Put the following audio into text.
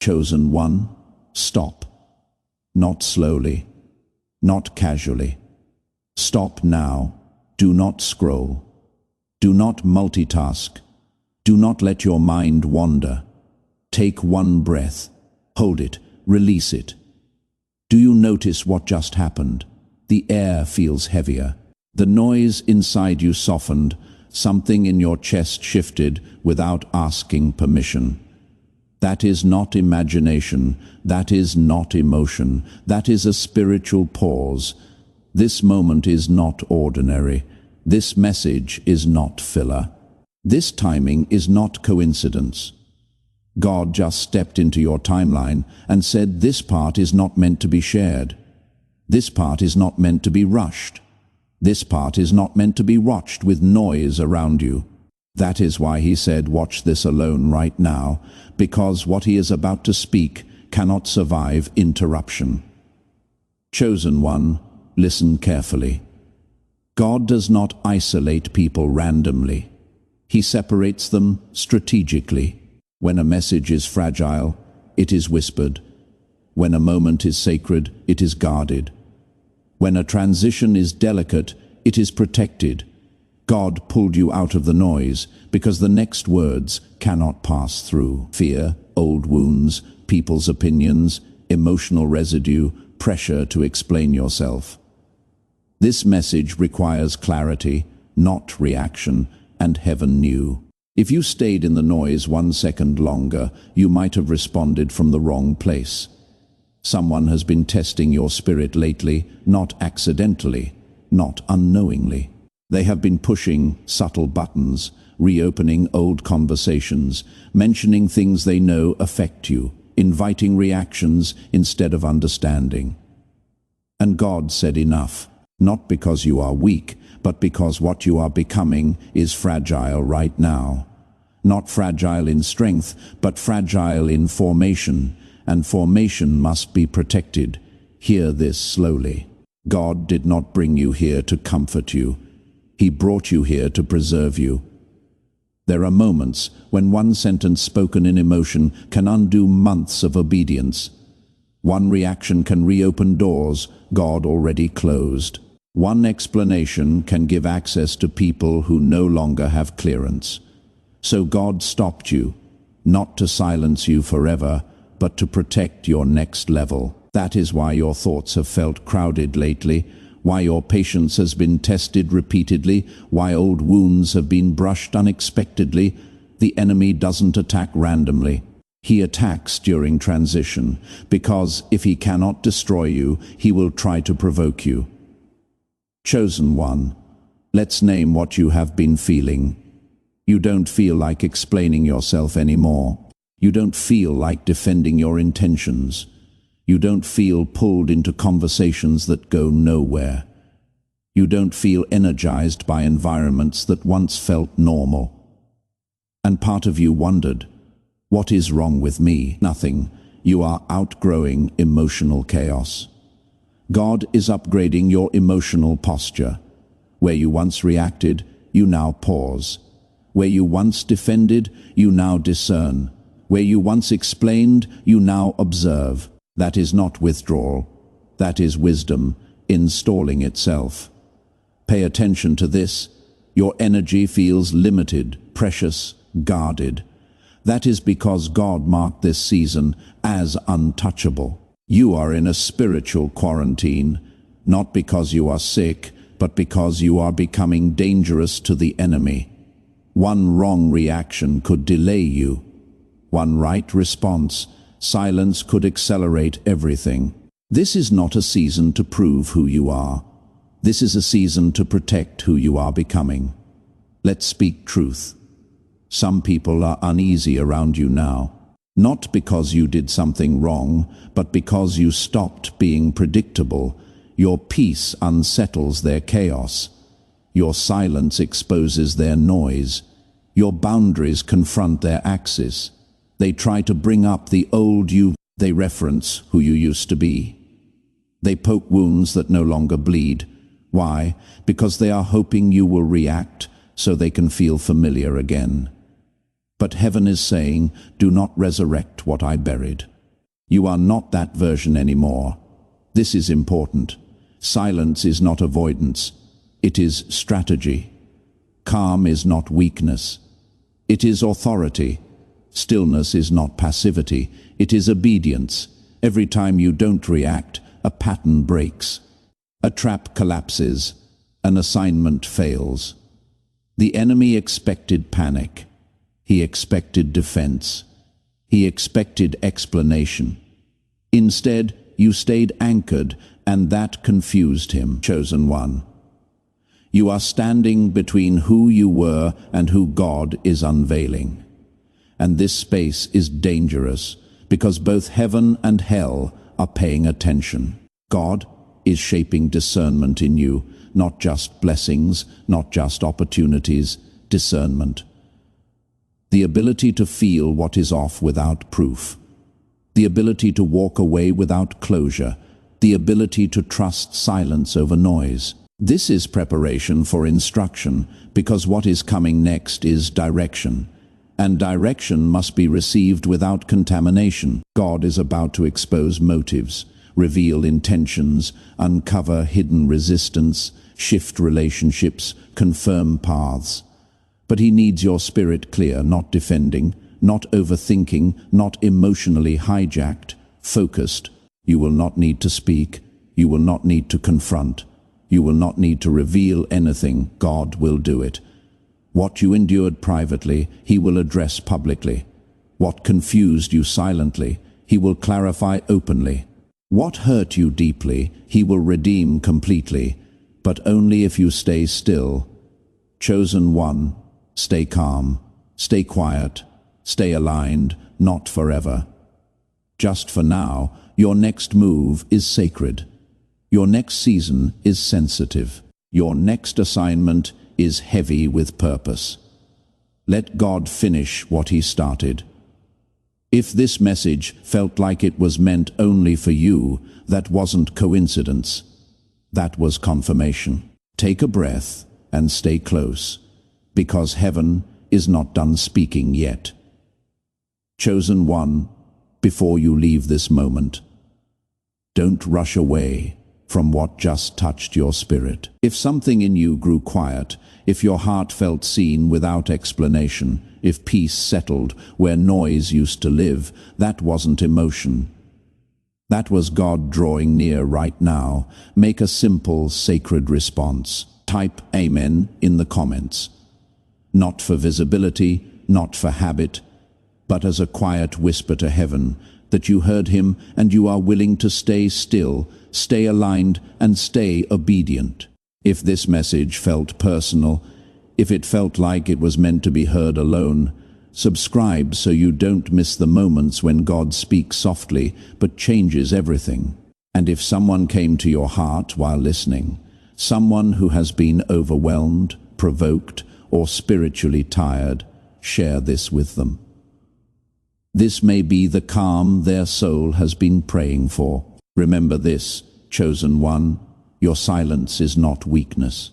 Chosen one, stop. Not slowly, not casually. Stop now. Do not scroll. Do not multitask. Do not let your mind wander. Take one breath. Hold it. Release it. Do you notice what just happened? The air feels heavier. The noise inside you softened. Something in your chest shifted without asking permission. That is not imagination. That is not emotion. That is a spiritual pause. This moment is not ordinary. This message is not filler. This timing is not coincidence. God just stepped into your timeline and said, this part is not meant to be shared. This part is not meant to be rushed. This part is not meant to be watched with noise around you. That is why he said, watch this alone right now, because what he is about to speak cannot survive interruption. Chosen one, listen carefully. God does not isolate people randomly. He separates them strategically. When a message is fragile, it is whispered. When a moment is sacred, it is guarded. When a transition is delicate, it is protected. God pulled you out of the noise because the next words cannot pass through. Fear, old wounds, people's opinions, emotional residue, pressure to explain yourself. This message requires clarity, not reaction, and heaven knew. If you stayed in the noise 1 second longer, you might have responded from the wrong place. Someone has been testing your spirit lately, not accidentally, not unknowingly. They have been pushing subtle buttons, reopening old conversations, mentioning things they know affect you, inviting reactions instead of understanding. And God said enough, not because you are weak, but because what you are becoming is fragile right now. Not fragile in strength, but fragile in formation, and formation must be protected. Hear this slowly. God did not bring you here to comfort you. He brought you here to preserve you. There are moments when one sentence spoken in emotion can undo months of obedience. One reaction can reopen doors God already closed. One explanation can give access to people who no longer have clearance. So God stopped you, not to silence you forever, but to protect your next level. That is why your thoughts have felt crowded lately, why your patience has been tested repeatedly, why old wounds have been brushed unexpectedly. The enemy doesn't attack randomly. He attacks during transition, because if he cannot destroy you, he will try to provoke you. Chosen one, let's name what you have been feeling. You don't feel like explaining yourself anymore. You don't feel like defending your intentions. You don't feel pulled into conversations that go nowhere. You don't feel energized by environments that once felt normal. And part of you wondered, what is wrong with me? Nothing. You are outgrowing emotional chaos. God is upgrading your emotional posture. Where you once reacted, you now pause. Where you once defended, you now discern. Where you once explained, you now observe. That is not withdrawal. That is wisdom installing itself. Pay attention to this. Your energy feels limited, precious, guarded. That is because God marked this season as untouchable. You are in a spiritual quarantine, not because you are sick, but because you are becoming dangerous to the enemy. One wrong reaction could delay you. One right response, silence could accelerate everything. This is not a season to prove who you are. This is a season to protect who you are becoming. Let's speak truth. Some people are uneasy around you now. Not because you did something wrong, but because you stopped being predictable. Your peace unsettles their chaos. Your silence exposes their noise. Your boundaries confront their axis. They try to bring up the old you. They reference who you used to be. They poke wounds that no longer bleed. Why? Because they are hoping you will react so they can feel familiar again. But heaven is saying, do not resurrect what I buried. You are not that version anymore. This is important. Silence is not avoidance. It is strategy. Calm is not weakness. It is authority. Stillness is not passivity. It is obedience. Every time you don't react, a pattern breaks. A trap collapses. An assignment fails. The enemy expected panic. He expected defense. He expected explanation. Instead, you stayed anchored, and that confused him, chosen one. You are standing between who you were and who God is unveiling. And this space is dangerous, because both heaven and hell are paying attention. God is shaping discernment in you, not just blessings, not just opportunities, discernment. The ability to feel what is off without proof. The ability to walk away without closure. The ability to trust silence over noise. This is preparation for instruction, because what is coming next is direction. And direction must be received without contamination. God is about to expose motives, reveal intentions, uncover hidden resistance, shift relationships, confirm paths. But he needs your spirit clear, not defending, not overthinking, not emotionally hijacked, focused. You will not need to speak. You will not need to confront. You will not need to reveal anything. God will do it. What you endured privately, he will address publicly. What confused you silently, he will clarify openly. What hurt you deeply, he will redeem completely, but only if you stay still. Chosen one, stay calm, stay quiet, stay aligned, not forever. Just for now, your next move is sacred. Your next season is sensitive. Your next assignment is heavy with purpose. Let God finish what he started. If this message felt like it was meant only for you, that wasn't coincidence. That was confirmation. Take a breath and stay close, because heaven is not done speaking yet. Chosen one, before you leave this moment, don't rush away from what just touched your spirit. If something in you grew quiet, if your heart felt seen without explanation, if peace settled where noise used to live, that wasn't emotion. That was God drawing near right now. Make a simple, sacred response. Type Amen in the comments. Not for visibility, not for habit, but as a quiet whisper to heaven, that you heard him and you are willing to stay still, stay aligned, and stay obedient. If this message felt personal, if it felt like it was meant to be heard alone, subscribe so you don't miss the moments when God speaks softly but changes everything. And if someone came to your heart while listening, someone who has been overwhelmed, provoked, or spiritually tired, share this with them. This may be the calm their soul has been praying for. Remember this, chosen one, your silence is not weakness.